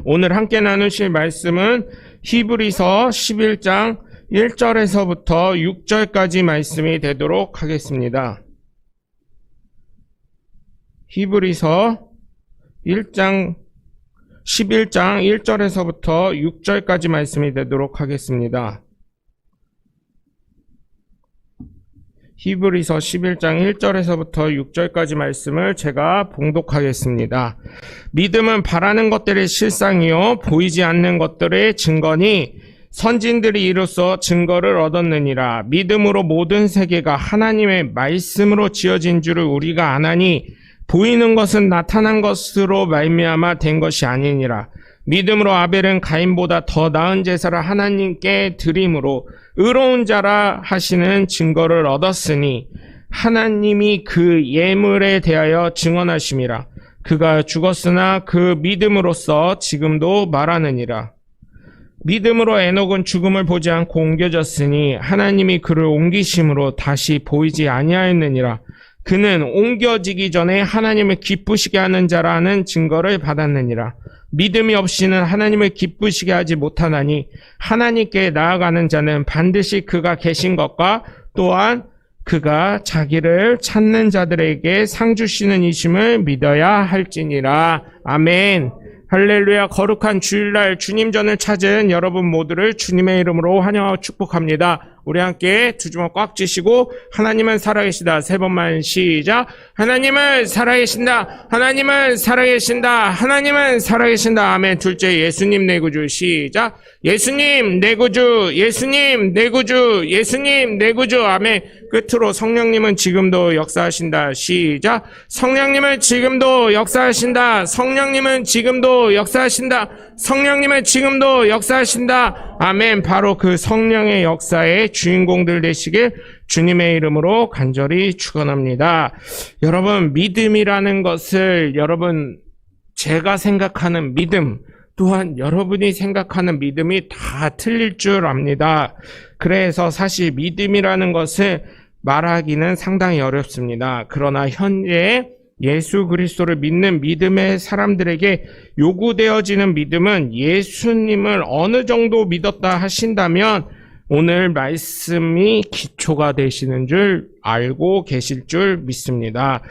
오늘 함께 나누실 말씀은 히브리서 11장 1절에서부터 6절까지 말씀이 되도록 하겠습니다. 히브리서 11장 1절에서부터 6절까지 말씀이 되도록 하겠습니다. 히브리서 11장 1절에서부터 6절까지 말씀을 제가 봉독하겠습니다. 믿음은 바라는 것들의 실상이요 보이지 않는 것들의 증거니 선진들이 이로써 증거를 얻었느니라. 믿음으로 모든 세계가 하나님의 말씀으로 지어진 줄을 우리가 아나니 보이는 것은 나타난 것으로 말미암아 된 것이 아니니라. 믿음으로 아벨은 가인보다 더 나은 제사를 하나님께 드림으로 의로운 자라 하시는 증거를 얻었으니 하나님이 그 예물에 대하여 증언하심이라. 그가 죽었으나 그 믿음으로써 지금도 말하느니라. 믿음으로 에녹은 죽음을 보지 않고 옮겨졌으니 하나님이 그를 옮기심으로 다시 보이지 아니하였느니라. 그는 옮겨지기 전에 하나님을 기쁘시게 하는 자라는 증거를 받았느니라. 믿음이 없이는 하나님을 기쁘시게 하지 못하나니 하나님께 나아가는 자는 반드시 그가 계신 것과 또한 그가 자기를 찾는 자들에게 상 주시는 이심을 믿어야 할지니라. 아멘. 할렐루야. 거룩한 주일날 주님 전을 찾은 여러분 모두를 주님의 이름으로 환영하고 축복합니다. 우리 함께 두 주먹 꽉 쥐시고 하나님은 살아계시다. 세 번만 시작. 하나님은 살아계신다. 하나님은 살아계신다. 하나님은 살아계신다. 아멘. 둘째, 예수님 내 구주. 시작. 예수님 내 구주. 예수님 내 구주. 예수님 내 구주. 아멘. 끝으로 성령님은 지금도 역사하신다. 시작. 성령님은 지금도 역사하신다. 성령님은 지금도 역사하신다. 성령님은 지금도 역사하신다. 아멘. 바로 그 성령의 역사의 주인공들 되시길 주님의 이름으로 간절히 축원합니다. 여러분, 믿음이라는 것을 제가 생각하는 믿음 또한 여러분이 생각하는 믿음이 다 틀릴 줄 압니다. 그래서 사실 믿음이라는 것을 말하기는 상당히 어렵습니다. 그러나 현재 예수 그리스도를 믿는 믿음의 사람들에게 요구되어지는 믿음은 예수님을 어느 정도 믿었다 하신다면 오늘 말씀이 기초가 되시는 줄 알고 계실 줄 믿습니다.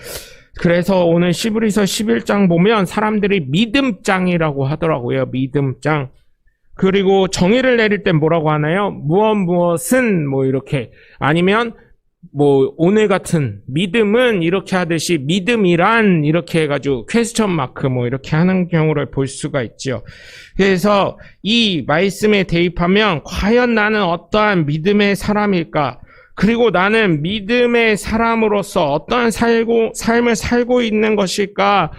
그래서 오늘 히브리서 11장 보면 사람들이 믿음장이라고 하더라고요. 믿음장. 그리고 정의를 내릴 땐 뭐라고 하나요? 무엇은 이렇게, 아니면 오늘 같은 믿음은 이렇게 하듯이 믿음이란 이렇게 해가지고 퀘스천 마크 이렇게 하는 경우를 볼 수가 있죠. 그래서 이 말씀에 대입하면 과연 나는 어떠한 믿음의 사람일까? 그리고 나는 믿음의 사람으로서 어떠한 삶을 살고 있는 것일까?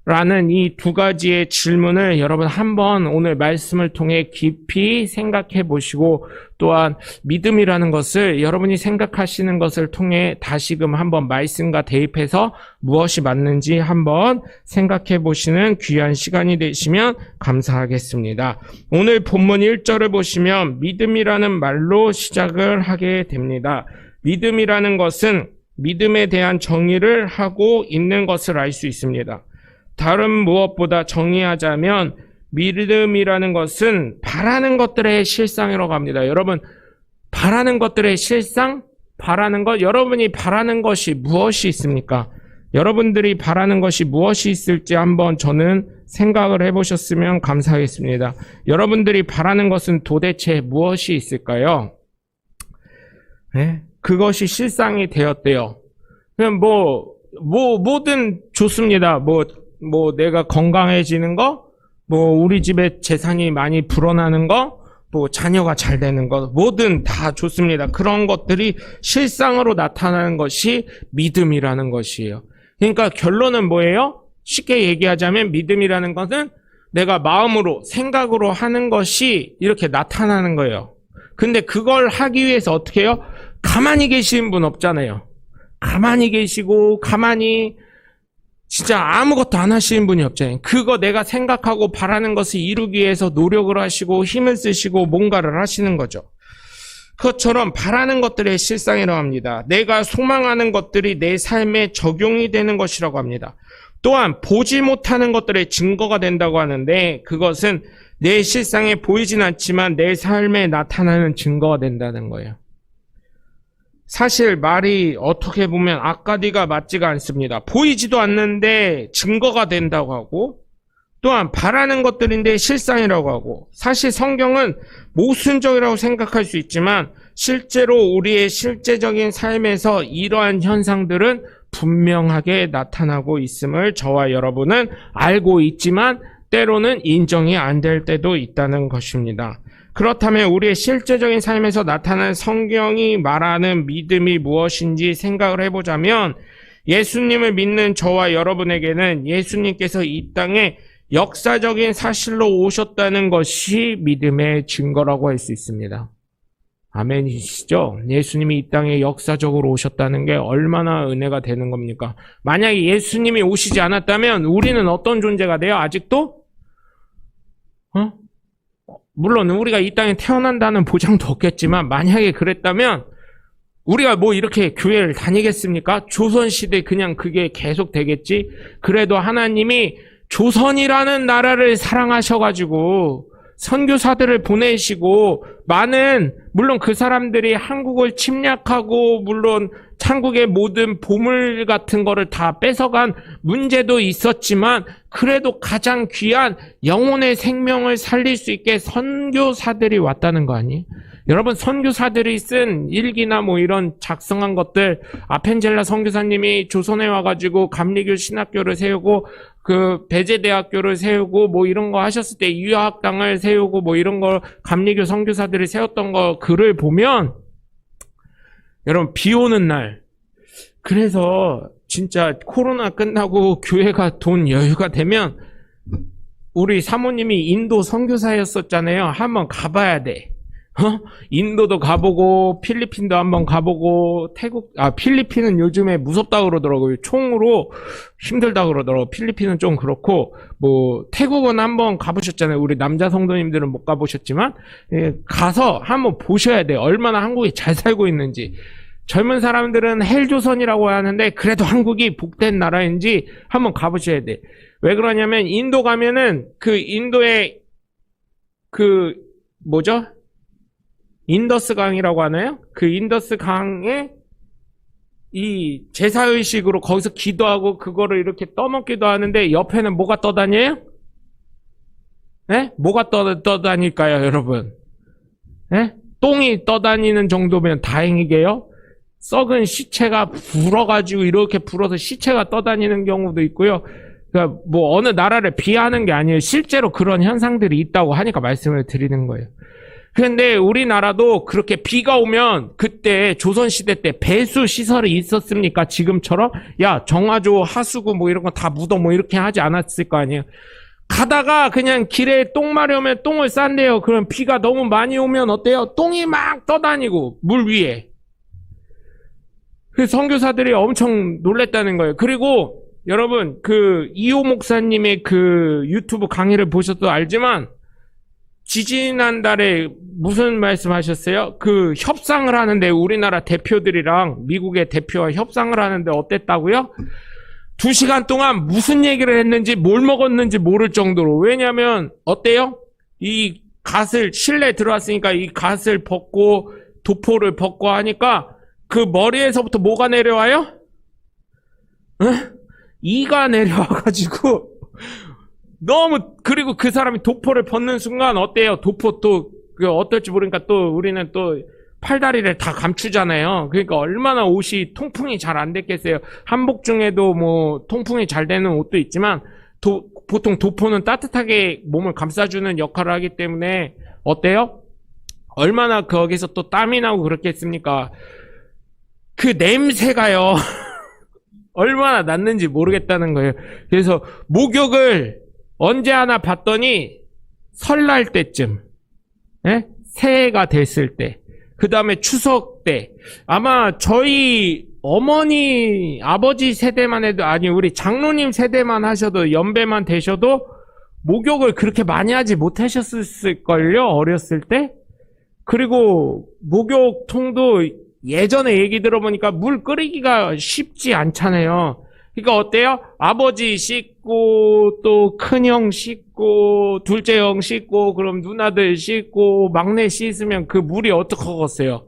라는 이 두 가지의 질문을 여러분 한번 오늘 말씀을 통해 깊이 생각해 보시고 또한 믿음이라는 것을 여러분이 생각하시는 것을 통해 다시금 한번 말씀과 대입해서 무엇이 맞는지 한번 생각해 보시는 귀한 시간이 되시면 감사하겠습니다. 오늘 본문 1절을 보시면 믿음이라는 말로 시작을 하게 됩니다. 믿음이라는 것은 믿음에 대한 정의를 하고 있는 것을 알 수 있습니다. 다른 무엇보다 정의하자면 믿음이라는 것은 바라는 것들의 실상이라고 합니다. 여러분, 바라는 것들의 실상? 여러분이 바라는 것이 무엇이 있습니까? 여러분들이 바라는 것이 무엇이 있을지 한번 저는 생각을 해보셨으면 감사하겠습니다. 여러분들이 바라는 것은 도대체 무엇이 있을까요? 네? 그것이 실상이 되었대요. 그냥 뭐든 좋습니다. 내가 건강해지는 거, 우리 집에 재산이 많이 불어나는 거, 자녀가 잘 되는 거, 뭐든 다 좋습니다. 그런 것들이 실상으로 나타나는 것이 믿음이라는 것이에요. 그러니까 결론은 뭐예요? 쉽게 얘기하자면 믿음이라는 것은 내가 마음으로, 생각으로 하는 것이 이렇게 나타나는 거예요. 근데 그걸 하기 위해서 어떻게 해요? 가만히 계시는 분 없잖아요. 가만히 계시고, 진짜 아무것도 안 하시는 분이 없잖아요. 그거 내가 생각하고 바라는 것을 이루기 위해서 노력을 하시고 힘을 쓰시고 뭔가를 하시는 거죠. 그것처럼 바라는 것들의 실상이라고 합니다. 내가 소망하는 것들이 내 삶에 적용이 되는 것이라고 합니다. 또한 보지 못하는 것들의 증거가 된다고 하는데 그것은 내 실상에 보이진 않지만 내 삶에 나타나는 증거가 된다는 거예요. 사실 말이 어떻게 보면 아까디가 맞지가 않습니다. 보이지도 않는데 증거가 된다고 하고 또한 바라는 것들인데 실상이라고 하고 사실 성경은 모순적이라고 생각할 수 있지만 실제로 우리의 실제적인 삶에서 이러한 현상들은 분명하게 나타나고 있음을 저와 여러분은 알고 있지만 때로는 인정이 안 될 때도 있다는 것입니다. 그렇다면 우리의 실제적인 삶에서 나타나는 성경이 말하는 믿음이 무엇인지 생각을 해보자면 예수님을 믿는 저와 여러분에게는 예수님께서 이 땅에 역사적인 사실로 오셨다는 것이 믿음의 증거라고 할 수 있습니다. 아멘이시죠? 예수님이 이 땅에 역사적으로 오셨다는 게 얼마나 은혜가 되는 겁니까? 만약에 예수님이 오시지 않았다면 우리는 어떤 존재가 돼요? 아직도? 물론 우리가 이 땅에 태어난다는 보장도 없겠지만 만약에 그랬다면 우리가 뭐 이렇게 교회를 다니겠습니까? 조선시대 그냥 그게 계속 되겠지? 그래도 하나님이 조선이라는 나라를 사랑하셔가지고 선교사들을 보내시고 많은 물론 그 사람들이 한국을 침략하고 물론 한국의 모든 보물 같은 거를 다 뺏어간 문제도 있었지만 그래도 가장 귀한 영혼의 생명을 살릴 수 있게 선교사들이 왔다는 거 아니에요? 여러분 선교사들이 쓴 일기나 뭐 이런 작성한 것들 아펜젤라 선교사님이 조선에 와가지고 감리교 신학교를 세우고 그 배제대학교를 세우고 뭐 이런 거 하셨을 때 유학당을 세우고 뭐 이런 거 감리교 선교사들이 세웠던 거 글을 보면 여러분 비 오는 날 그래서 진짜 코로나 끝나고 교회가 돈 여유가 되면 우리 사모님이 인도 선교사였었잖아요. 한번 가봐야 돼. 인도도 가보고 필리핀도 한번 가보고 필리핀은 요즘에 무섭다 그러더라고요. 총으로 힘들다 그러더라고요. 필리핀은 좀 그렇고 뭐 태국은 한번 가보셨잖아요. 우리 남자 성도님들은 못 가보셨지만 가서 한번 보셔야 돼요. 얼마나 한국이 잘 살고 있는지. 젊은 사람들은 헬조선이라고 하는데 그래도 한국이 복된 나라인지 한번 가보셔야 돼. 왜 그러냐면 인도 가면은 그 인도의 그 뭐죠? 인더스 강이라고 하나요? 그 인더스 강에 이 제사의식으로 거기서 기도하고 그거를 이렇게 떠먹기도 하는데 옆에는 뭐가 떠다녀요? 네? 뭐가 떠다닐까요, 여러분? 네? 똥이 떠다니는 정도면 다행이게요. 썩은 시체가 불어가지고 이렇게 불어서 시체가 떠다니는 경우도 있고요. 그러니까 뭐 어느 나라를 비하하는 게 아니에요. 실제로 그런 현상들이 있다고 하니까 말씀을 드리는 거예요. 그런데 우리나라도 그렇게 비가 오면 그때 조선시대 때 배수 시설이 있었습니까? 지금처럼 야 정화조 하수구 뭐 이런 거 다 묻어 뭐 이렇게 하지 않았을 거 아니에요. 가다가 그냥 길에 똥 마려우면 똥을 싼대요. 그럼 비가 너무 많이 오면 어때요? 똥이 막 떠다니고 물 위에. 그래서 선교사들이 엄청 놀랬다는 거예요. 그리고 여러분 그 이호 목사님의 그 유튜브 강의를 보셔도 알지만 지지난달에 무슨 말씀하셨어요? 그 협상을 하는데 우리나라 대표들이랑 미국의 대표와 협상을 하는데 어땠다고요? 2시간 동안 무슨 얘기를 했는지 뭘 먹었는지 모를 정도로. 왜냐면 어때요? 이 갓을 실내 들어왔으니까 이 갓을 벗고 도포를 벗고 하니까 그 머리에서부터 뭐가 내려와요? 이가 내려와가지고 너무 그리고 그 사람이 도포를 벗는 순간 어때요? 도포 또 어떨지 모르니까 또 우리는 또 팔다리를 다 감추잖아요. 그러니까 얼마나 옷이 통풍이 잘 안 됐겠어요. 한복 중에도 뭐 통풍이 잘 되는 옷도 있지만 보통 도포는 따뜻하게 몸을 감싸주는 역할을 하기 때문에 어때요? 얼마나 거기서 또 땀이 나고 그렇겠습니까? 그 냄새가요. 얼마나 났는지 모르겠다는 거예요. 그래서 목욕을 언제 하나 봤더니 설날 때쯤, 예? 새해가 됐을 때, 그 다음에 추석 때, 아마 저희 어머니, 아버지 세대만 해도, 아니, 우리 장로님 세대만 하셔도, 연배만 되셔도, 목욕을 그렇게 많이 하지 못하셨을걸요, 어렸을 때? 그리고, 목욕통도 예전에 얘기 들어보니까 물 끓이기가 쉽지 않잖아요. 그러니까 어때요? 아버지 씻고 또 큰형 씻고 둘째 형 씻고 그럼 누나들 씻고 막내 씻으면 그 물이 어떡하겠어요?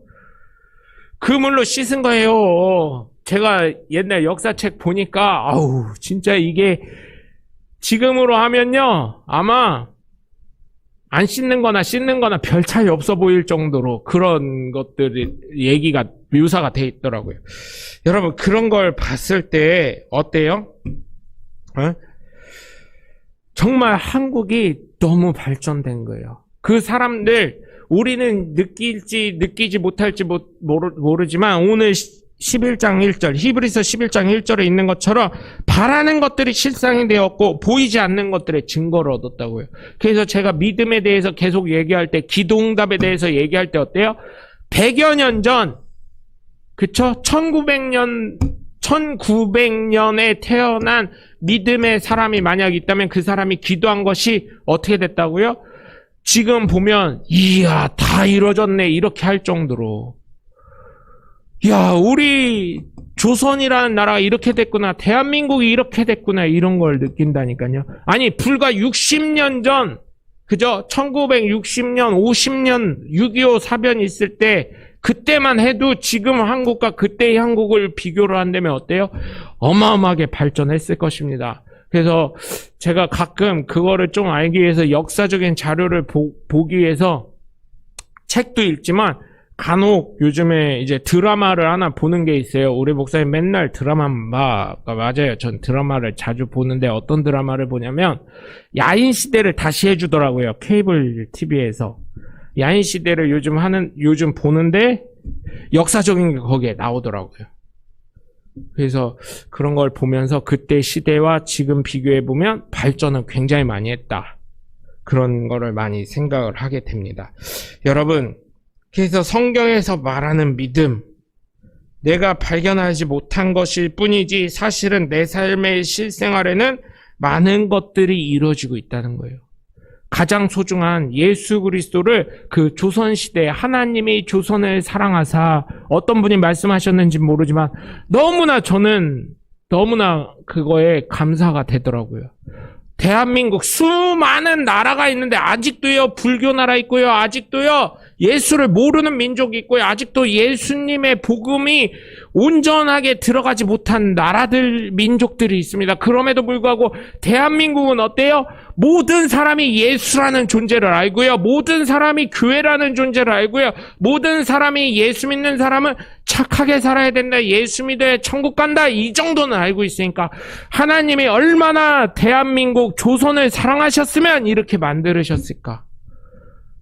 그 물로 씻은 거예요. 제가 옛날 역사책 보니까 아우 진짜 이게 지금으로 하면요 아마 안 씻는 거나 씻는 거나 별 차이 없어 보일 정도로 그런 것들이 얘기가 묘사가 돼 있더라고요. 여러분 그런 걸 봤을 때 어때요? 정말 한국이 너무 발전된 거예요. 그 사람들 우리는 느끼지 못할지 모르지만 오늘 11장 1절 히브리서 11장 1절에 있는 것처럼 바라는 것들이 실상이 되었고 보이지 않는 것들의 증거를 얻었다고요. 그래서 제가 믿음에 대해서 계속 얘기할 때 기도응답에 대해서 얘기할 때 어때요? 100여 년 전 그쵸? 1900년에 태어난 믿음의 사람이 만약 있다면 그 사람이 기도한 것이 어떻게 됐다고요? 지금 보면 이야 다 이루어졌네 이렇게 할 정도로 야 우리 조선이라는 나라가 이렇게 됐구나 대한민국이 이렇게 됐구나 이런 걸 느낀다니까요. 아니 불과 60년 전 그죠? 1960년 50년 6.25 사변 있을 때 그때만 해도 지금 한국과 그때의 한국을 비교를 한다면 어때요? 어마어마하게 발전했을 것입니다. 그래서 제가 가끔 그거를 좀 알기 위해서 역사적인 자료를 보기 위해서 책도 읽지만 간혹 요즘에 이제 드라마를 하나 보는 게 있어요. 우리 목사님 맨날 드라마만 봐. 맞아요. 전 드라마를 자주 보는데 어떤 드라마를 보냐면 야인시대를 다시 해주더라고요. 케이블 TV에서. 야인시대를 요즘 보는데 역사적인 게 거기에 나오더라고요. 그래서 그런 걸 보면서 그때 시대와 지금 비교해보면 발전은 굉장히 많이 했다. 그런 거를 많이 생각을 하게 됩니다. 여러분, 그래서 성경에서 말하는 믿음, 내가 발견하지 못한 것일 뿐이지 사실은 내 삶의 실생활에는 많은 것들이 이루어지고 있다는 거예요. 가장 소중한 예수 그리스도를 그 조선시대에 하나님이 조선을 사랑하사 어떤 분이 말씀하셨는지 모르지만 저는 너무나 그거에 감사가 되더라고요. 대한민국 수많은 나라가 있는데 아직도요 불교 나라 있고요. 아직도요 예수를 모르는 민족이 있고요. 아직도 예수님의 복음이 온전하게 들어가지 못한 나라들 민족들이 있습니다. 그럼에도 불구하고 대한민국은 어때요? 모든 사람이 예수라는 존재를 알고요. 모든 사람이 교회라는 존재를 알고요. 모든 사람이 예수 믿는 사람은 착하게 살아야 된다. 예수 믿어야 천국 간다. 이 정도는 알고 있으니까 하나님이 얼마나 대한민국 조선을 사랑하셨으면 이렇게 만들으셨을까?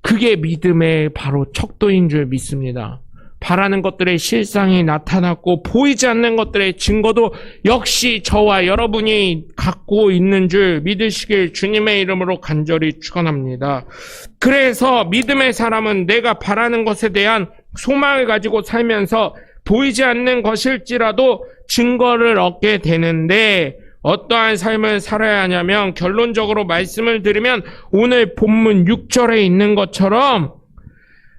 그게 믿음의 바로 척도인 줄 믿습니다. 바라는 것들의 실상이 나타났고 보이지 않는 것들의 증거도 역시 저와 여러분이 갖고 있는 줄 믿으시길 주님의 이름으로 간절히 축원합니다. 그래서 믿음의 사람은 내가 바라는 것에 대한 소망을 가지고 살면서 보이지 않는 것일지라도 증거를 얻게 되는데 어떠한 삶을 살아야 하냐면 결론적으로 말씀을 드리면 오늘 본문 6절에 있는 것처럼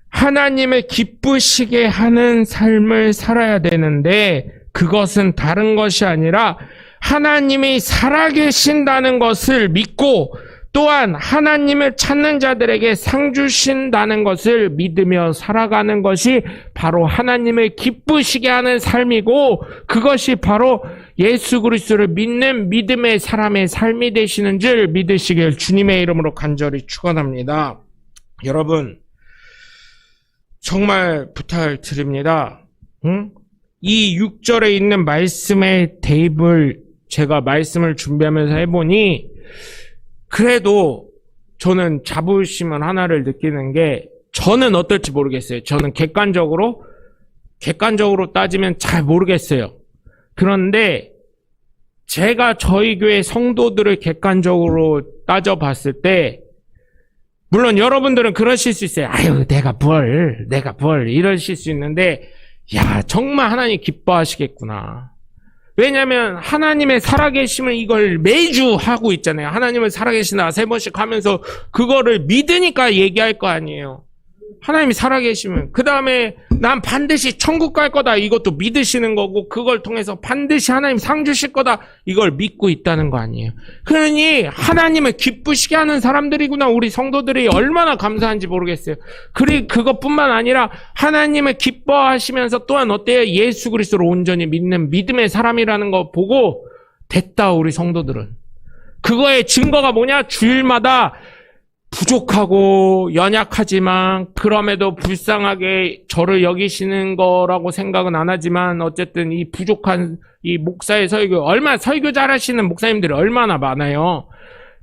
하나님을 기쁘시게 하는 삶을 살아야 되는데 그것은 다른 것이 아니라 하나님이 살아계신다는 것을 믿고 또한 하나님을 찾는 자들에게 상 주신다는 것을 믿으며 살아가는 것이 바로 하나님을 기쁘시게 하는 삶이고 그것이 바로 예수 그리스도를 믿는 믿음의 사람의 삶이 되시는 줄 믿으시길 주님의 이름으로 간절히 축원합니다. 여러분 정말 부탁을 드립니다. 이 6절에 있는 말씀의 대입을 제가 말씀을 준비하면서 해보니 그래도 저는 자부심을 하나를 느끼는 게 저는 어떨지 모르겠어요. 저는 객관적으로 따지면 잘 모르겠어요. 그런데 제가 저희 교회 성도들을 객관적으로 따져봤을 때 물론 여러분들은 그러실 수 있어요. 아유 내가 뭘 이러실 수 있는데 야 정말 하나님 기뻐하시겠구나. 왜냐하면 하나님의 살아계심을 이걸 매주 하고 있잖아요. 하나님을 살아계시나 3번씩 하면서 그거를 믿으니까 얘기할 거 아니에요. 하나님이 살아계시면 그 다음에 난 반드시 천국 갈 거다. 이것도 믿으시는 거고, 그걸 통해서 반드시 하나님 상 주실 거다. 이걸 믿고 있다는 거 아니에요. 그러니 하나님을 기쁘시게 하는 사람들이구나. 우리 성도들이 얼마나 감사한지 모르겠어요. 그것뿐만 아니라 하나님을 기뻐하시면서 또한 어때요? 예수 그리스도를 온전히 믿는 믿음의 사람이라는 거 보고 됐다. 우리 성도들은. 그거의 증거가 뭐냐? 주일마다 부족하고 연약하지만 그럼에도 불쌍하게 저를 여기시는 거라고 생각은 안 하지만 어쨌든 이 부족한 이 목사의 설교, 설교 잘하시는 목사님들이 얼마나 많아요.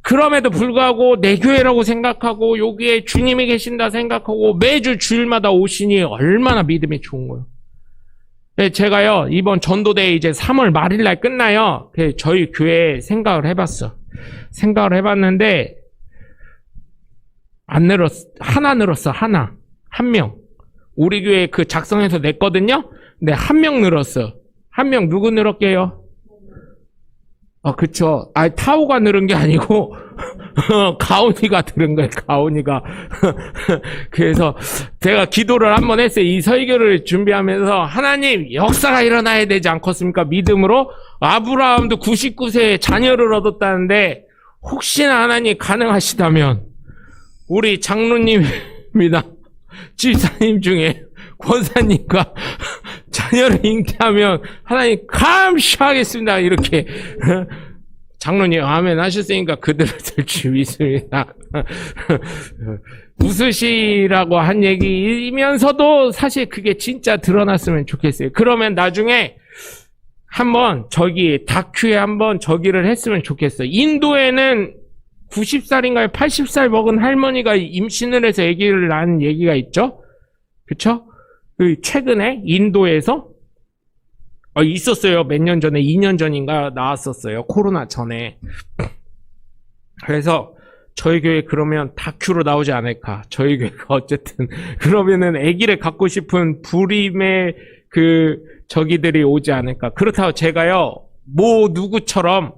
그럼에도 불구하고 내 교회라고 생각하고 여기에 주님이 계신다 생각하고 매주 주일마다 오시니 얼마나 믿음이 좋은 거예요. 제가요 이번 전도대회 이제 3월 말일날 끝나요. 저희 교회 생각을 해봤는데 안 늘었어. 하나 늘었어. 한 명. 우리 교회 그 작성해서 냈거든요. 근데 한 명 늘었어. 한 명 누구 늘었게요? 그쵸. 타오가 늘은 게 아니고 가온이가 늘은 거예요. 가온이가. 그래서 제가 기도를 한번 했어요. 이 설교를 준비하면서 하나님 역사가 일어나야 되지 않겠습니까? 믿음으로. 아브라함도 99세에 자녀를 얻었다는데 혹시나 하나님 가능하시다면 우리 장로님이나 집사님 중에 권사님과 자녀를 잉태하면 하나님 감시하겠습니다. 이렇게 장로님 아멘 하셨으니까 그대로 될 줄 믿습니다. 웃으시라고 한 얘기이면서도 사실 그게 진짜 드러났으면 좋겠어요. 그러면 나중에 한번 다큐에 한번 저기를 했으면 좋겠어요. 인도에는 90살인가요? 80살 먹은 할머니가 임신을 해서 아기를 낳은 얘기가 있죠? 그쵸? 최근에 인도에서 있었어요. 몇 년 전에, 2년 전인가 나왔었어요. 코로나 전에. 그래서 저희 교회 그러면 다큐로 나오지 않을까. 저희 교회가 어쨌든 그러면은 아기를 갖고 싶은 불임의 저기들이 오지 않을까. 그렇다고 제가요, 누구처럼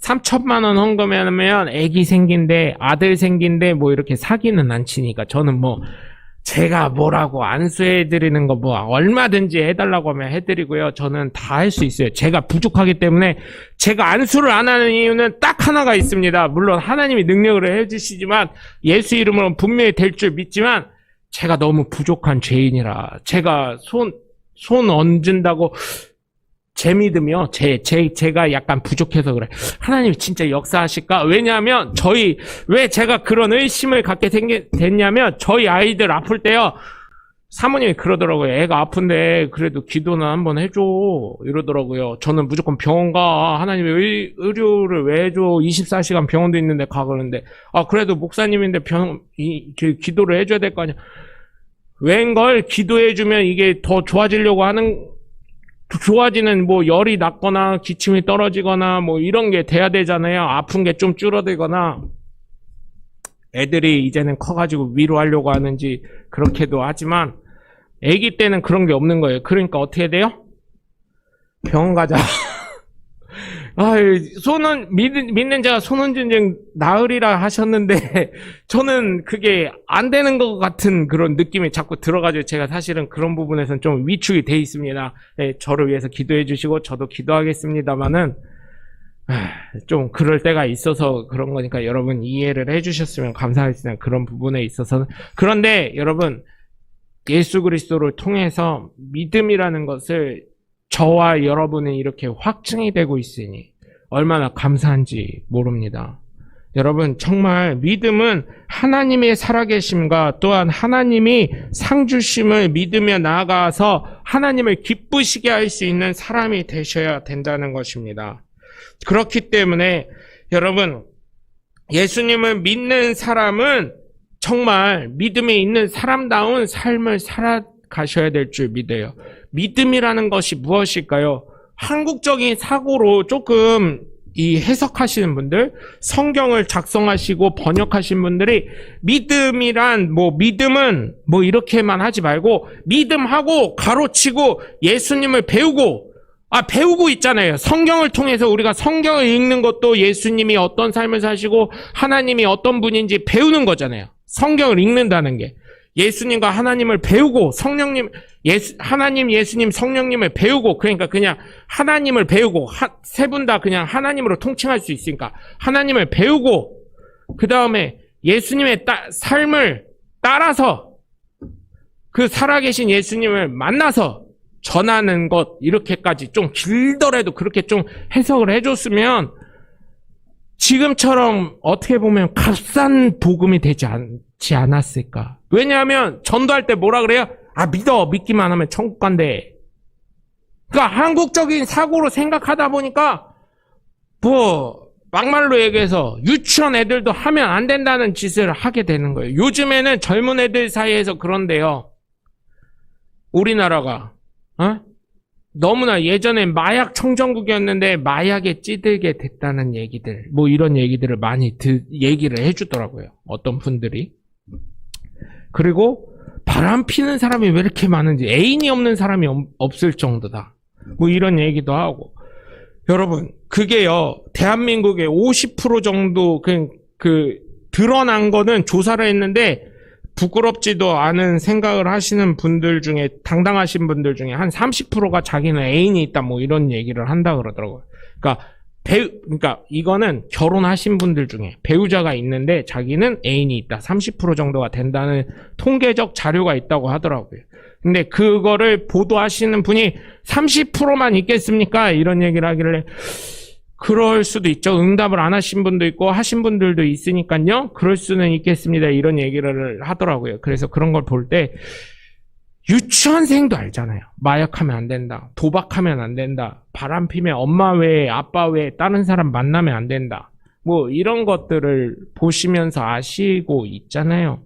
3천만 원 헌금하면 아기 생긴데 아들 생긴데 이렇게 사기는 안 치니까 저는 제가 뭐라고 안수해드리는 거 얼마든지 해달라고 하면 해드리고요. 저는 다 할 수 있어요. 제가 부족하기 때문에 제가 안수를 안 하는 이유는 딱 하나가 있습니다. 물론 하나님이 능력을 해주시지만 예수 이름으로 분명히 될 줄 믿지만 제가 너무 부족한 죄인이라 제가 손 얹은다고 제 믿음이요. 제가 약간 부족해서 그래. 하나님이 진짜 역사하실까? 왜냐하면 왜 제가 그런 의심을 갖게 됐냐면 저희 아이들 아플 때요. 사모님이 그러더라고요. 애가 아픈데 그래도 기도는 한번 해줘. 이러더라고요. 저는 무조건 병원 가. 하나님이 의료를 왜 해줘. 24시간 병원도 있는데 가. 그러는데 그래도 목사님인데 기도를 해줘야 될 거 아니야. 웬걸 기도해주면 이게 더 좋아지려고 좋아지는 열이 났거나 기침이 떨어지거나 이런 게 돼야 되잖아요. 아픈 게 좀 줄어들거나 애들이 이제는 커가지고 위로하려고 하는지 그렇게도 하지만 애기 때는 그런 게 없는 거예요. 그러니까 어떻게 돼요? 병원 가자. 믿는 자가 손 얹은 나으리라 하셨는데 저는 그게 안 되는 것 같은 그런 느낌이 자꾸 들어가지고 제가 사실은 그런 부분에서는 좀 위축이 돼 있습니다. 저를 위해서 기도해 주시고 저도 기도하겠습니다만은 좀 그럴 때가 있어서 그런 거니까 여러분 이해를 해 주셨으면 감사하겠습니다. 그런 부분에 있어서는. 그런데 여러분 예수 그리스도를 통해서 믿음이라는 것을 저와 여러분이 이렇게 확증이 되고 있으니 얼마나 감사한지 모릅니다. 여러분 정말 믿음은 하나님의 살아계심과 또한 하나님이 상 주심을 믿으며 나아가서 하나님을 기쁘시게 할 수 있는 사람이 되셔야 된다는 것입니다. 그렇기 때문에 여러분 예수님을 믿는 사람은 정말 믿음에 있는 사람다운 삶을 살아가셔야 될 줄 믿어요. 믿음이라는 것이 무엇일까요? 한국적인 사고로 조금 이 해석하시는 분들, 성경을 작성하시고 번역하신 분들이 믿음이란 믿음은 이렇게만 하지 말고 믿음하고 가로치고 예수님을 배우고 있잖아요. 성경을 통해서 우리가 성경을 읽는 것도 예수님이 어떤 삶을 사시고 하나님이 어떤 분인지 배우는 거잖아요. 성경을 읽는다는 게. 예수님과 하나님을 배우고 성령님, 하나님, 예수님, 성령님을 배우고, 그러니까 그냥 하나님을 배우고, 세 분 다 그냥 하나님으로 통칭할 수 있으니까 하나님을 배우고, 그 다음에 예수님의 삶을 따라서 그 살아계신 예수님을 만나서 전하는 것, 이렇게까지 좀 길더라도 그렇게 좀 해석을 해줬으면 지금처럼 어떻게 보면 값싼 복음이 되지 않았을까. 왜냐하면 전도할 때 뭐라 그래요? 믿기만 하면 천국 간대. 그러니까 한국적인 사고로 생각하다 보니까 막말로 얘기해서 유치원 애들도 하면 안 된다는 짓을 하게 되는 거예요. 요즘에는 젊은 애들 사이에서 그런데요. 우리나라가 너무나 예전에 마약 청정국이었는데 마약에 찌들게 됐다는 얘기들, 이런 얘기들을 많이 얘기를 해주더라고요. 어떤 분들이. 그리고 바람 피는 사람이 왜 이렇게 많은지, 애인이 없는 사람이 없을 정도다. 이런 얘기도 하고. 여러분, 그게요, 대한민국의 50% 정도 드러난 거는 조사를 했는데, 부끄럽지도 않은 생각을 하시는 분들 중에, 당당하신 분들 중에 한 30%가 자기는 애인이 있다, 이런 얘기를 한다 그러더라고요. 그러니까 이거는 결혼하신 분들 중에 배우자가 있는데 자기는 애인이 있다. 30% 정도가 된다는 통계적 자료가 있다고 하더라고요. 근데 그거를 보도하시는 분이 30%만 있겠습니까? 이런 얘기를 하길래, 그럴 수도 있죠. 응답을 안 하신 분도 있고 하신 분들도 있으니까요. 그럴 수는 있겠습니다. 이런 얘기를 하더라고요. 그래서 그런 걸 볼 때 유치원생도 알잖아요. 마약하면 안 된다. 도박하면 안 된다. 바람 피면 엄마 외에 아빠 외에 다른 사람 만나면 안 된다. 이런 것들을 보시면서 아시고 있잖아요.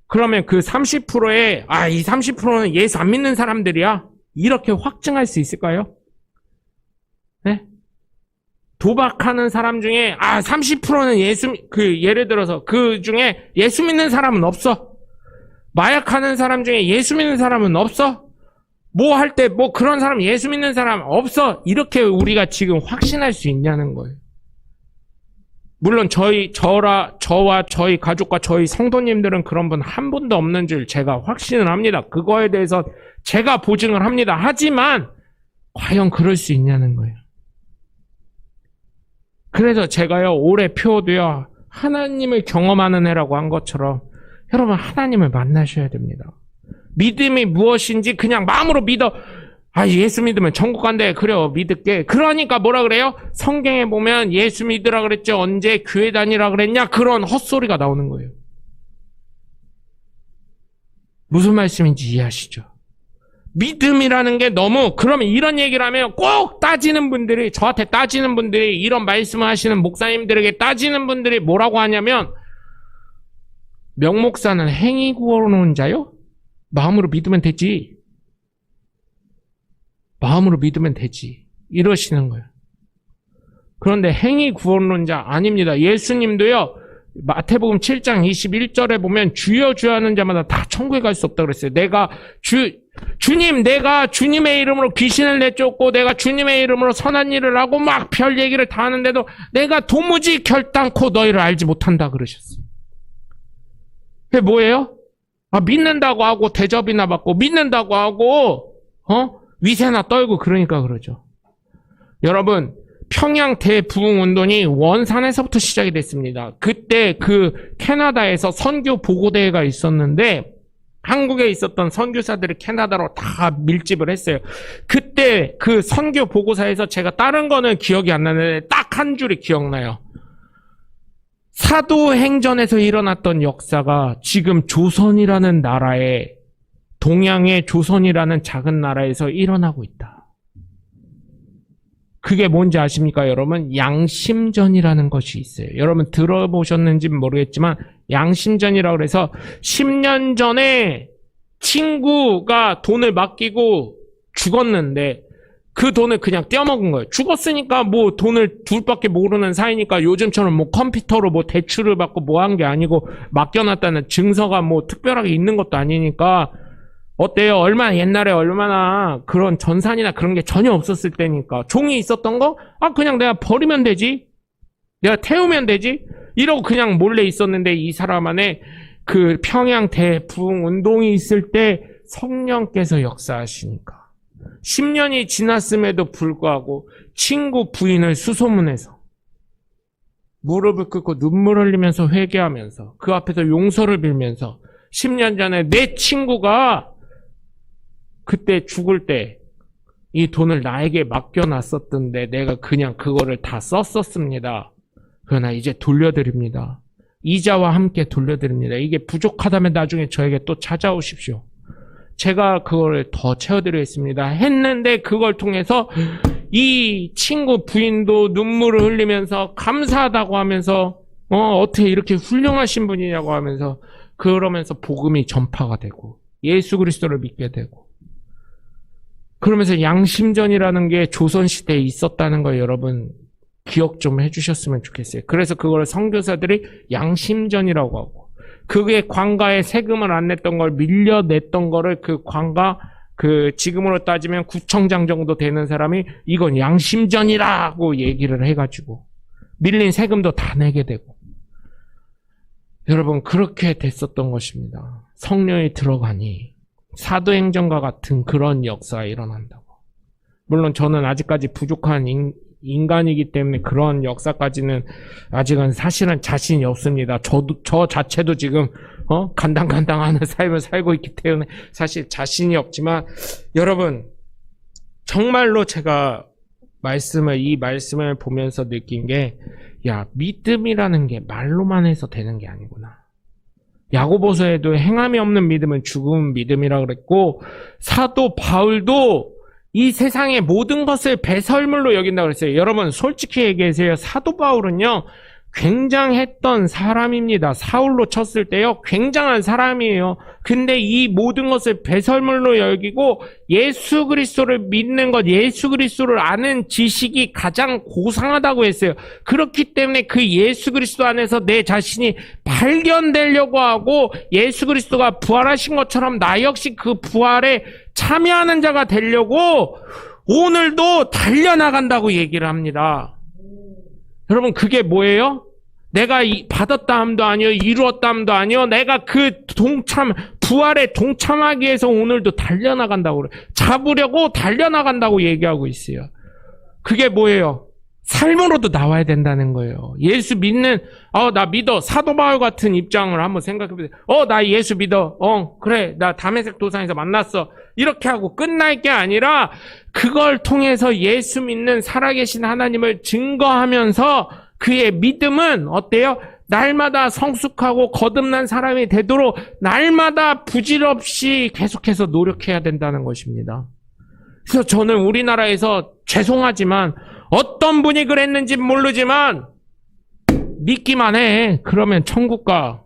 그러면 그 30%에 이 30%는 예수 안 믿는 사람들이야. 이렇게 확증할 수 있을까요? 네? 도박하는 사람 중에 30%는 예를 들어서 그 중에 예수 믿는 사람은 없어. 마약하는 사람 중에 예수 믿는 사람은 없어. 할 때 그런 사람, 예수 믿는 사람 없어. 이렇게 우리가 지금 확신할 수 있냐는 거예요. 물론 저와 저희 가족과 저희 성도님들은 그런 분 한 분도 없는 줄 제가 확신을 합니다. 그거에 대해서 제가 보증을 합니다. 하지만 과연 그럴 수 있냐는 거예요. 그래서 제가요, 올해 표도요, 하나님을 경험하는 해라고 한 것처럼 여러분 하나님을 만나셔야 됩니다. 믿음이 무엇인지 그냥 마음으로 믿어. 예수 믿으면 천국 간대. 그래요, 믿을게. 그러니까 뭐라 그래요? 성경에 보면 예수 믿으라 그랬죠. 언제 교회 다니라 그랬냐? 그런 헛소리가 나오는 거예요. 무슨 말씀인지 이해하시죠? 믿음이라는 게 그러면 이런 얘기를 하면 꼭 저한테 따지는 분들이, 이런 말씀을 하시는 목사님들에게 따지는 분들이 뭐라고 하냐면, 명목사는 행위 구원론자요? 마음으로 믿으면 되지. 마음으로 믿으면 되지. 이러시는 거예요. 그런데 행위 구원론자 아닙니다. 예수님도요, 마태복음 7장 21절에 보면 주여 주여 하는 자마다 다 천국에 갈 수 없다고 그랬어요. 주님, 내가 주님의 이름으로 귀신을 내쫓고 내가 주님의 이름으로 선한 일을 하고 막 별 얘기를 다 하는데도 내가 도무지 결단코 너희를 알지 못한다 그러셨어요. 그게 뭐예요? 믿는다고 하고 대접이나 받고 믿는다고 하고 위세나 떨고 그러니까 그러죠. 여러분, 평양 대부흥운동이 원산에서부터 시작이 됐습니다. 그때 캐나다에서 선교 보고대회가 있었는데 한국에 있었던 선교사들이 캐나다로 다 밀집을 했어요. 그때 그 선교 보고사에서 제가 다른 거는 기억이 안 나는데 딱 한 줄이 기억나요. 사도행전에서 일어났던 역사가 지금 조선이라는 나라에, 동양의 조선이라는 작은 나라에서 일어나고 있다. 그게 뭔지 아십니까, 여러분? 양심전이라는 것이 있어요. 여러분 들어보셨는지는 모르겠지만 양심전이라고 그래서 10년 전에 친구가 돈을 맡기고 죽었는데 그 돈을 그냥 떼어먹은 거예요. 죽었으니까 돈을 둘밖에 모르는 사이니까 요즘처럼 컴퓨터로 대출을 받고 한 게 아니고 맡겨놨다는 증서가 특별하게 있는 것도 아니니까 어때요? 옛날에 얼마나 그런 전산이나 그런 게 전혀 없었을 때니까 종이 있었던 거? 그냥 내가 버리면 되지. 내가 태우면 되지. 이러고 그냥 몰래 있었는데 이 사람 안에 그 평양 대부흥 운동이 있을 때 성령께서 역사하시니까 10년이 지났음에도 불구하고 친구 부인을 수소문해서 무릎을 꿇고 눈물 흘리면서 회개하면서 그 앞에서 용서를 빌면서 10년 전에 내 친구가 그때 죽을 때 이 돈을 나에게 맡겨놨었던데 내가 그냥 그거를 다 썼었습니다. 그러나 이제 돌려드립니다. 이자와 함께 돌려드립니다. 이게 부족하다면 나중에 저에게 또 찾아오십시오. 제가 그거를 더 채워드리겠습니다. 했는데 그걸 통해서 이 친구 부인도 눈물을 흘리면서 감사하다고 하면서 어떻게 이렇게 훌륭하신 분이냐고 하면서 그러면서 복음이 전파가 되고 예수 그리스도를 믿게 되고 그러면서 양심전이라는 게 조선시대에 있었다는 거 여러분 기억 좀 해주셨으면 좋겠어요. 그래서 그걸 선교사들이 양심전이라고 하고 그게 관가에 세금을 안 냈던 걸 밀려냈던 거를 그 관가 지금으로 따지면 구청장 정도 되는 사람이 이건 양심전이라고 얘기를 해가지고 밀린 세금도 다 내게 되고 여러분 그렇게 됐었던 것입니다. 성령이 들어가니 사도행전과 같은 그런 역사가 일어난다고. 물론 저는 아직까지 부족한 인간이기 때문에 그런 역사까지는 아직은 사실은 자신이 없습니다. 저 자체도 지금 간당간당하는 삶을 살고 있기 때문에 사실 자신이 없지만 여러분 정말로 제가 이 말씀을 보면서 느낀 게 믿음이라는 게 말로만 해서 되는 게 아니구나. 야고보서에도 행함이 없는 믿음은 죽은 믿음이라고 그랬고 사도 바울도 이 세상의 모든 것을 배설물로 여긴다고 그랬어요. 여러분 솔직히 얘기하세요. 사도 바울은요 굉장했던 사람입니다. 사울로 쳤을 때요 굉장한 사람이에요. 근데 이 모든 것을 배설물로 여기고 예수 그리스도를 믿는 것, 예수 그리스도를 아는 지식이 가장 고상하다고 했어요. 그렇기 때문에 그 예수 그리스도 안에서 내 자신이 발견되려고 하고 예수 그리스도가 부활하신 것처럼 나 역시 그 부활에 참여하는 자가 되려고 오늘도 달려나간다고 얘기를 합니다. 여러분 그게 뭐예요? 내가 받았다 함도 아니요 이루었다 함도 아니요 내가 그 부활에 동참하기 위해서 오늘도 달려나간다고 그래요. 잡으려고 달려나간다고 얘기하고 있어요. 그게 뭐예요? 삶으로도 나와야 된다는 거예요. 예수 믿는 나 믿어. 사도 바울 같은 입장을 한번 생각해보세요. 나 예수 믿어. 그래 나 다메섹 도상에서 만났어. 이렇게 하고 끝날 게 아니라 그걸 통해서 예수 믿는 살아계신 하나님을 증거하면서 그의 믿음은 어때요? 날마다 성숙하고 거듭난 사람이 되도록 날마다 부질없이 계속해서 노력해야 된다는 것입니다. 그래서 저는 우리나라에서 죄송하지만 어떤 분이 그랬는지 모르지만 믿기만 해. 그러면 천국 가.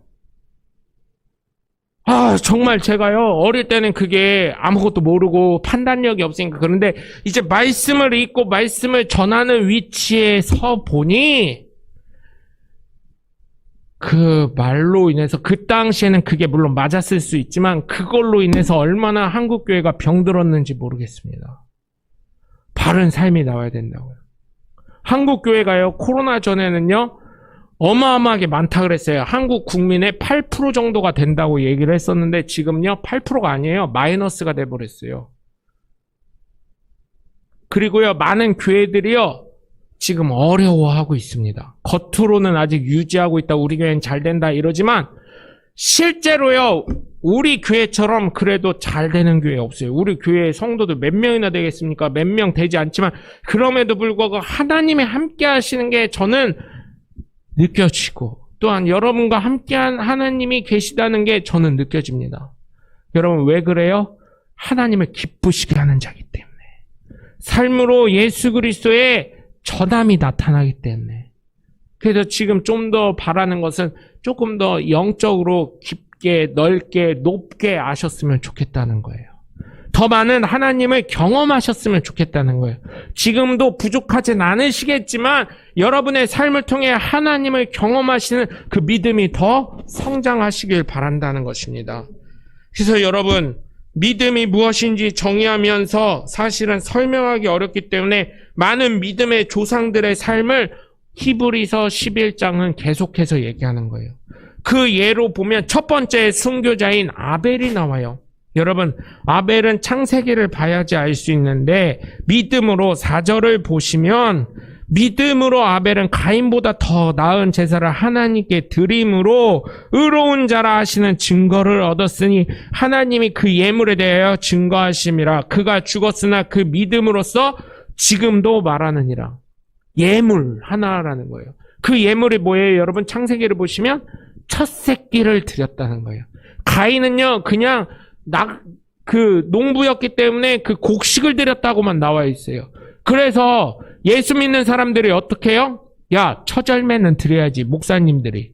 정말 제가요 어릴 때는 그게 아무것도 모르고 판단력이 없으니까 그런데 이제 말씀을 읽고 말씀을 전하는 위치에 서 보니 그 말로 인해서 그 당시에는 그게 물론 맞았을 수 있지만 그걸로 인해서 얼마나 한국교회가 병들었는지 모르겠습니다. 바른 삶이 나와야 된다고요. 한국교회가요 코로나 전에는요 어마어마하게 많다 그랬어요. 한국 국민의 8% 정도가 된다고 얘기를 했었는데 지금요 8%가 아니에요. 마이너스가 돼버렸어요. 그리고요 많은 교회들이요 지금 어려워하고 있습니다. 겉으로는 아직 유지하고 있다. 우리 교회는 잘 된다 이러지만 실제로요 우리 교회처럼 그래도 잘 되는 교회 없어요. 우리 교회 성도들 몇 명이나 되겠습니까? 몇 명 되지 않지만 그럼에도 불구하고 하나님이 함께 하시는 게 저는 느껴지고 또한 여러분과 함께한 하나님이 계시다는 게 저는 느껴집니다. 여러분 왜 그래요? 하나님을 기쁘시게 하는 자기 때문에 삶으로 예수 그리스도의 전함이 나타나기 때문에 그래서 지금 좀 더 바라는 것은 조금 더 영적으로 깊게 넓게 높게 아셨으면 좋겠다는 거예요. 더 많은 하나님을 경험하셨으면 좋겠다는 거예요. 지금도 부족하진 않으시겠지만 여러분의 삶을 통해 하나님을 경험하시는 그 믿음이 더 성장하시길 바란다는 것입니다. 그래서 여러분 믿음이 무엇인지 정의하면서 사실은 설명하기 어렵기 때문에 많은 믿음의 조상들의 삶을 히브리서 11장은 계속해서 얘기하는 거예요. 그 예로 보면 첫 번째 순교자인 아벨이 나와요. 여러분, 아벨은 창세기를 봐야지 알 수 있는데 믿음으로 4절을 보시면 믿음으로 아벨은 가인보다 더 나은 제사를 하나님께 드림으로 의로운 자라 하시는 증거를 얻었으니 하나님이 그 예물에 대하여 증거하심이라. 그가 죽었으나 그 믿음으로써 지금도 말하느니라. 예물 하나라는 거예요. 그 예물이 뭐예요? 여러분, 창세기를 보시면 첫 새끼를 드렸다는 거예요. 가인은요, 그냥 농부였기 때문에 그 곡식을 드렸다고만 나와 있어요. 그래서 예수 믿는 사람들이 어떻게 해요? 야, 처절매는 드려야지. 목사님들이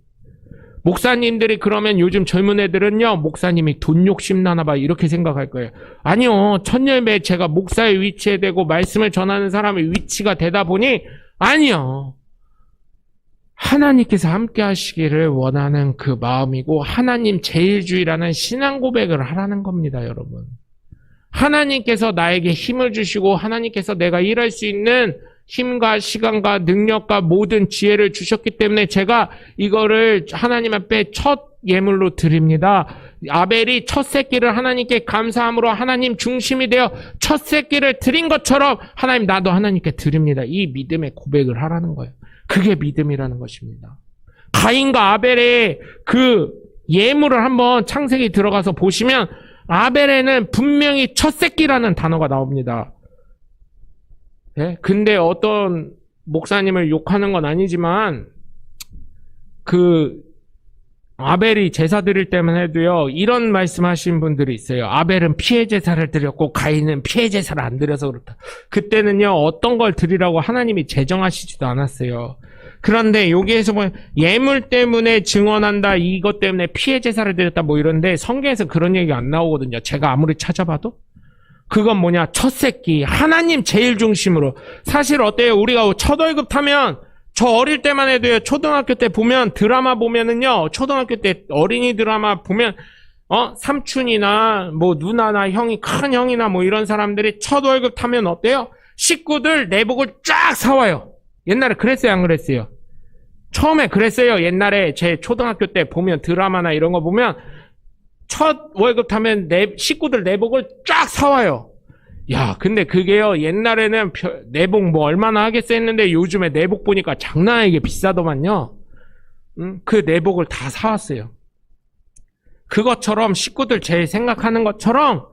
그러면 요즘 젊은 애들은요, 목사님이 돈 욕심 나나 봐 이렇게 생각할 거예요. 아니요, 첫열매 제가 목사의 위치에 대고 말씀을 전하는 사람의 위치가 되다 보니 아니요, 하나님께서 함께 하시기를 원하는 그 마음이고 하나님 제일주의라는 신앙 고백을 하라는 겁니다. 여러분, 하나님께서 나에게 힘을 주시고 하나님께서 내가 일할 수 있는 힘과 시간과 능력과 모든 지혜를 주셨기 때문에 제가 이거를 하나님 앞에 첫 예물로 드립니다. 아벨이 첫 새끼를 하나님께 감사함으로 하나님 중심이 되어 첫 새끼를 드린 것처럼 하나님, 나도 하나님께 드립니다. 이 믿음의 고백을 하라는 거예요. 그게 믿음이라는 것입니다. 가인과 아벨의 그 예물을 한번 창세기 들어가서 보시면 아벨에는 분명히 첫 새끼라는 단어가 나옵니다. 네? 근데 어떤 목사님을 욕하는 건 아니지만 그 아벨이 제사 드릴 때만 해도요, 이런 말씀하신 분들이 있어요. 아벨은 피해 제사를 드렸고 가인은 피해 제사를 안 드려서 그렇다. 그때는요, 어떤 걸 드리라고 하나님이 제정하시지도 않았어요. 그런데 여기에서 보면 예물 때문에 증언한다, 이것 때문에 피해 제사를 드렸다 뭐 이런데 성경에서 그런 얘기 안 나오거든요. 제가 아무리 찾아봐도. 그건 뭐냐, 첫 새끼, 하나님 제일 중심으로. 사실 어때요? 우리가 첫 월급 타면, 저 어릴 때만 해도요, 초등학교 때 보면 드라마 보면은요, 초등학교 때 어린이 드라마 보면 삼촌이나 뭐 누나나 형이, 큰 형이나 뭐 이런 사람들이 첫 월급 타면 어때요? 식구들 내복을 쫙 사와요. 옛날에 그랬어요, 안 그랬어요? 처음에 그랬어요. 옛날에 제 초등학교 때 보면 드라마나 이런 거 보면 첫 월급 타면 식구들 내복을 쫙 사와요. 야, 근데 그게요, 옛날에는 내복 뭐 얼마나 하겠어 했는데 요즘에 내복 보니까 장난 아니게 비싸더만요. 그 내복을 다 사왔어요. 그것처럼 식구들 제일 생각하는 것처럼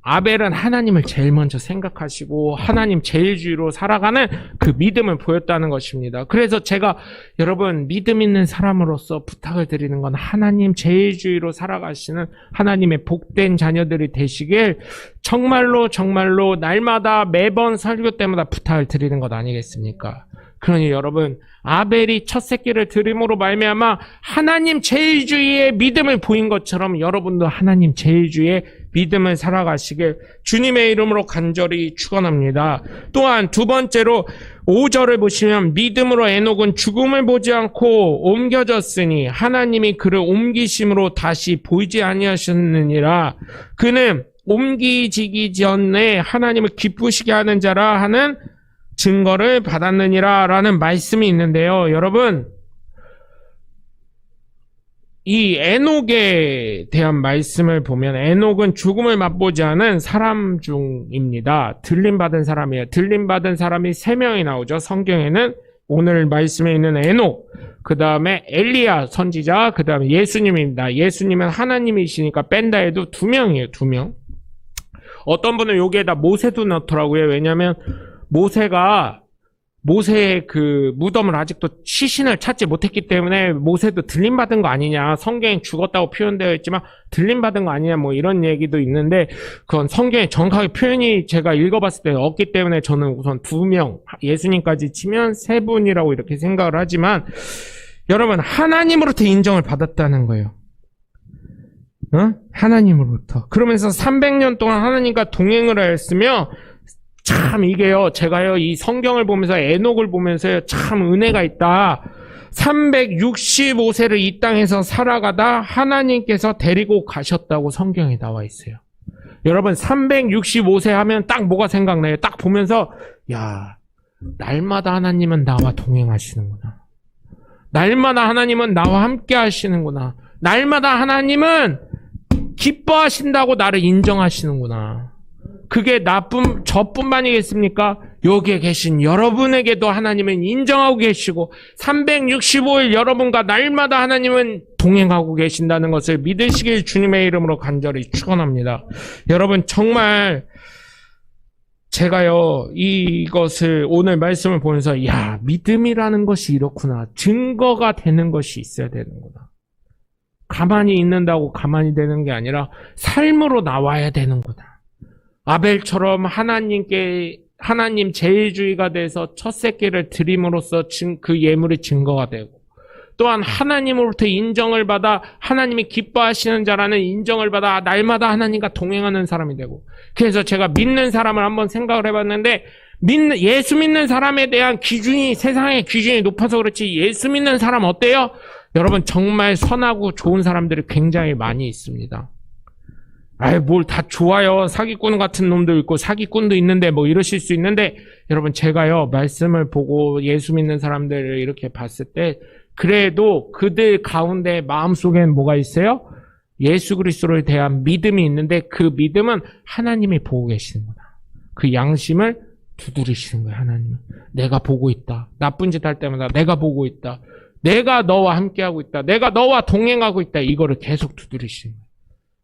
아벨은 하나님을 제일 먼저 생각하시고 하나님 제일주의로 살아가는 그 믿음을 보였다는 것입니다. 그래서 제가 여러분, 믿음 있는 사람으로서 부탁을 드리는 건 하나님 제일주의로 살아가시는 하나님의 복된 자녀들이 되시길 정말로 정말로 날마다 매번 설교 때마다 부탁을 드리는 것 아니겠습니까? 그러니 여러분, 아벨이 첫 새끼를 드림으로 말미암아 하나님 제일주의의 믿음을 보인 것처럼 여러분도 하나님 제일주의의 믿음을 살아가시길 주님의 이름으로 간절히 축원합니다. 또한 두 번째로 5절을 보시면 믿음으로 에녹은 죽음을 보지 않고 옮겨졌으니 하나님이 그를 옮기심으로 다시 보이지 아니하셨느니라. 그는 옮기지기 전에 하나님을 기쁘시게 하는 자라 하는 증거를 받았느니라 라는 말씀이 있는데요. 여러분, 이 에녹에 대한 말씀을 보면 에녹은 죽음을 맛보지 않은 사람 중입니다. 들림받은 사람이에요. 들림받은 사람이 3명이 나오죠. 성경에는 오늘 말씀에 있는 에녹, 그 다음에 엘리야 선지자, 그 다음에 예수님입니다. 예수님은 하나님이시니까 뺀다 해도 2명이에요. 2명. 어떤 분은 여기에다 모세도 넣더라고요. 왜냐하면 모세의 그 무덤을 아직도 시신을 찾지 못했기 때문에 모세도 들림받은 거 아니냐, 성경에 죽었다고 표현되어 있지만 들림받은 거 아니냐 뭐 이런 얘기도 있는데 그건 성경에 정확하게 표현이 제가 읽어봤을 때 없기 때문에 저는 우선 2명, 예수님까지 치면 3분이라고 이렇게 생각을 하지만 여러분, 하나님으로부터 인정을 받았다는 거예요. 하나님으로부터. 그러면서 300년 동안 하나님과 동행을 하였으며 참 이게요, 제가요 이 성경을 보면서 에녹을 보면서요 참 은혜가 있다. 365세를 이 땅에서 살아가다 하나님께서 데리고 가셨다고 성경에 나와 있어요. 여러분, 365세 하면 딱 뭐가 생각나요? 딱 보면서 야, 날마다 하나님은 나와 동행하시는구나. 날마다 하나님은 나와 함께 하시는구나. 날마다 하나님은 기뻐하신다고 나를 인정하시는구나. 그게 저뿐만이겠습니까? 여기에 계신 여러분에게도 하나님은 인정하고 계시고 365일 여러분과 날마다 하나님은 동행하고 계신다는 것을 믿으시길 주님의 이름으로 간절히 축원합니다. 여러분 정말 제가요 이것을 오늘 말씀을 보면서 믿음이라는 것이 이렇구나. 증거가 되는 것이 있어야 되는구나. 가만히 있는다고 가만히 되는 게 아니라 삶으로 나와야 되는구나. 아벨처럼 하나님 제일주의가 돼서 첫 새끼를 드림으로써 그 예물이 증거가 되고, 또한 하나님으로부터 인정을 받아 하나님이 기뻐하시는 자라는 인정을 받아 날마다 하나님과 동행하는 사람이 되고, 그래서 제가 믿는 사람을 한번 생각을 해봤는데, 예수 믿는 사람에 대한 기준이 세상의 기준이 높아서 그렇지 예수 믿는 사람 어때요? 여러분 정말 선하고 좋은 사람들이 굉장히 많이 있습니다. 뭘 다 좋아요. 사기꾼 같은 놈도 있고 사기꾼도 있는데 뭐 이러실 수 있는데, 여러분 제가요 말씀을 보고 예수 믿는 사람들을 이렇게 봤을 때 그래도 그들 가운데 마음속엔 뭐가 있어요? 예수 그리스도에 대한 믿음이 있는데 그 믿음은 하나님이 보고 계시는구나. 그 양심을 두드리시는 거예요. 하나님은 내가 보고 있다. 나쁜 짓 할 때마다 내가 보고 있다. 내가 너와 함께하고 있다. 내가 너와 동행하고 있다. 이거를 계속 두드리시는 거예요.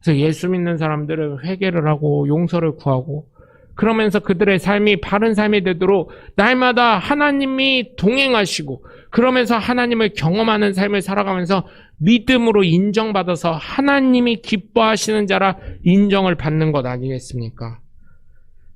그래서 예수 믿는 사람들은 회개를 하고 용서를 구하고, 그러면서 그들의 삶이 바른 삶이 되도록 날마다 하나님이 동행하시고, 그러면서 하나님을 경험하는 삶을 살아가면서 믿음으로 인정받아서 하나님이 기뻐하시는 자라 인정을 받는 것 아니겠습니까?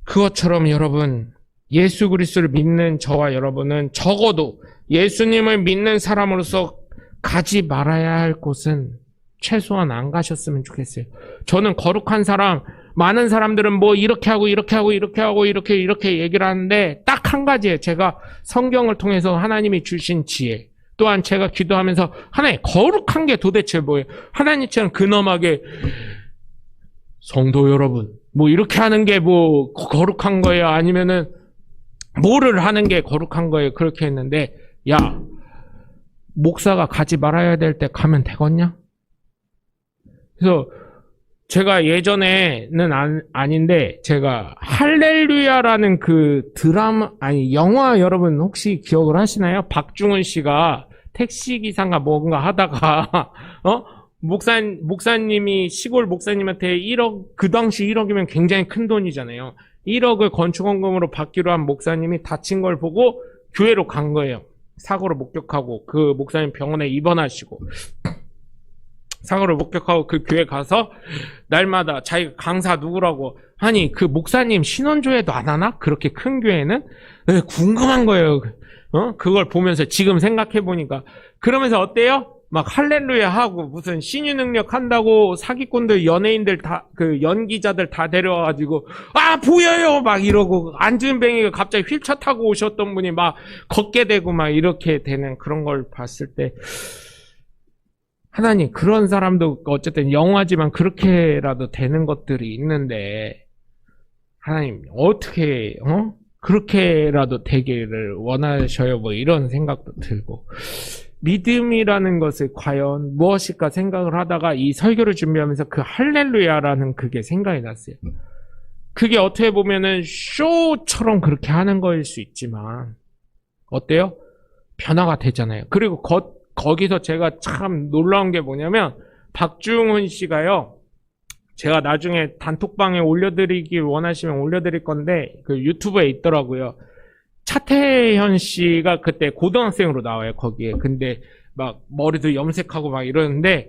그것처럼 여러분, 예수 그리스도를 믿는 저와 여러분은 적어도 예수님을 믿는 사람으로서 가지 말아야 할 곳은 최소한 안 가셨으면 좋겠어요. 저는 거룩한 사람, 많은 사람들은 뭐 이렇게 하고 이렇게 하고 이렇게 하고 이렇게 얘기를 하는데 딱 한 가지예요. 제가 성경을 통해서 하나님이 주신 지혜, 또한 제가 기도하면서 하나님 거룩한 게 도대체 뭐예요? 하나님처럼 근엄하게 성도 여러분 뭐 이렇게 하는 게 뭐 거룩한 거예요? 아니면은 뭐를 하는 게 거룩한 거예요? 그렇게 했는데, 목사가 가지 말아야 될 때 가면 되겠냐? 그래서 제가 예전에는 아닌데 제가 할렐루야라는 그 영화 여러분 혹시 기억을 하시나요? 박중훈 씨가 택시기사인가 뭔가 하다가 목사님이 시골 목사님한테 1억, 그 당시 1억이면 굉장히 큰 돈이잖아요. 1억을 건축원금으로 받기로 한 목사님이 다친 걸 보고 교회로 간 거예요. 사고로 목격하고 그 목사님 병원에 입원하시고, 사고를 목격하고 그 교회 가서 날마다 자기가 강사 누구라고 하니 그 목사님 신원조회도 안 하나? 그렇게 큰 교회는? 궁금한 거예요. 그걸 보면서 지금 생각해 보니까. 그러면서 어때요? 막 할렐루야 하고 무슨 신유 능력 한다고 사기꾼들, 연예인들 다, 그 연기자들 다 데려와가지고 보여요! 막 이러고, 안준뱅이가 갑자기 휠차 타고 오셨던 분이 막 걷게 되고 막 이렇게 되는 그런 걸 봤을 때, 하나님, 그런 사람도 어쨌든 영화지만 그렇게라도 되는 것들이 있는데, 하나님, 어떻게, 그렇게라도 되기를 원하셔요? 뭐 이런 생각도 들고. 믿음이라는 것을 과연 무엇일까 생각을 하다가 이 설교를 준비하면서 그 할렐루야라는 그게 생각이 났어요. 그게 어떻게 보면은 쇼처럼 그렇게 하는 거일 수 있지만, 어때요? 변화가 되잖아요. 그리고 거기서 제가 참 놀라운 게 뭐냐면, 박중훈 씨가요, 제가 나중에 단톡방에 올려드리길 원하시면 올려드릴 건데, 그 유튜브에 있더라고요. 차태현 씨가 그때 고등학생으로 나와요, 거기에. 근데 막 머리도 염색하고 막 이러는데,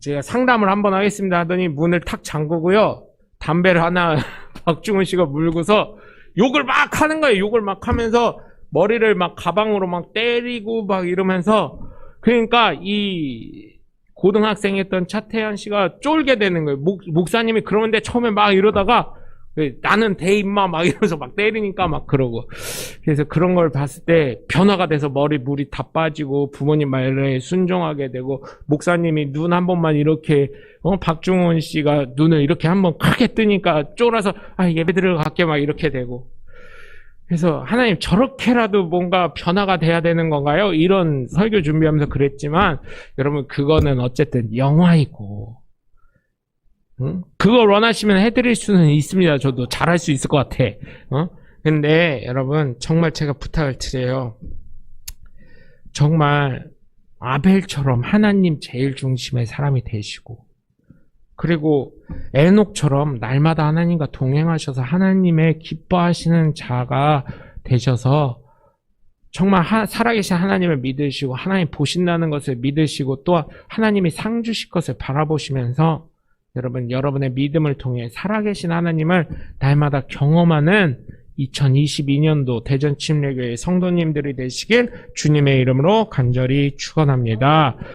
제가 상담을 한번 하겠습니다 하더니 문을 탁 잠그고요, 담배를 하나 박중훈 씨가 물고서 욕을 막 하는 거예요. 욕을 막 하면서 머리를 막 가방으로 막 때리고 막 이러면서, 그러니까 이 고등학생이었던 차태현 씨가 쫄게 되는 거예요. 목사님이 그러는데 처음에 막 이러다가 나는 대 임마 막 이러면서 막 때리니까 막 그러고. 그래서 그런 걸 봤을 때 변화가 돼서 물이 다 빠지고 부모님 말에 순종하게 되고, 목사님이 눈 한 번만 이렇게 박중훈 씨가 눈을 이렇게 한번 크게 뜨니까 쫄아서 예배 들어갈게 막 이렇게 되고. 그래서 하나님 저렇게라도 뭔가 변화가 돼야 되는 건가요? 이런 설교 준비하면서 그랬지만 여러분 그거는 어쨌든 영화이고 그걸 원하시면 해드릴 수는 있습니다. 저도 잘할 수 있을 것 같아. 근데 여러분 정말 제가 부탁을 드려요. 정말 아벨처럼 하나님 제일 중심의 사람이 되시고 그리고 에녹처럼 날마다 하나님과 동행하셔서 하나님의 기뻐하시는 자가 되셔서 정말 살아계신 하나님을 믿으시고 하나님 보신다는 것을 믿으시고 또 하나님이 상 주실 것을 바라보시면서 여러분 여러분의 믿음을 통해 살아계신 하나님을 날마다 경험하는 2022년도 대전침례교회 성도님들이 되시길 주님의 이름으로 간절히 축원합니다.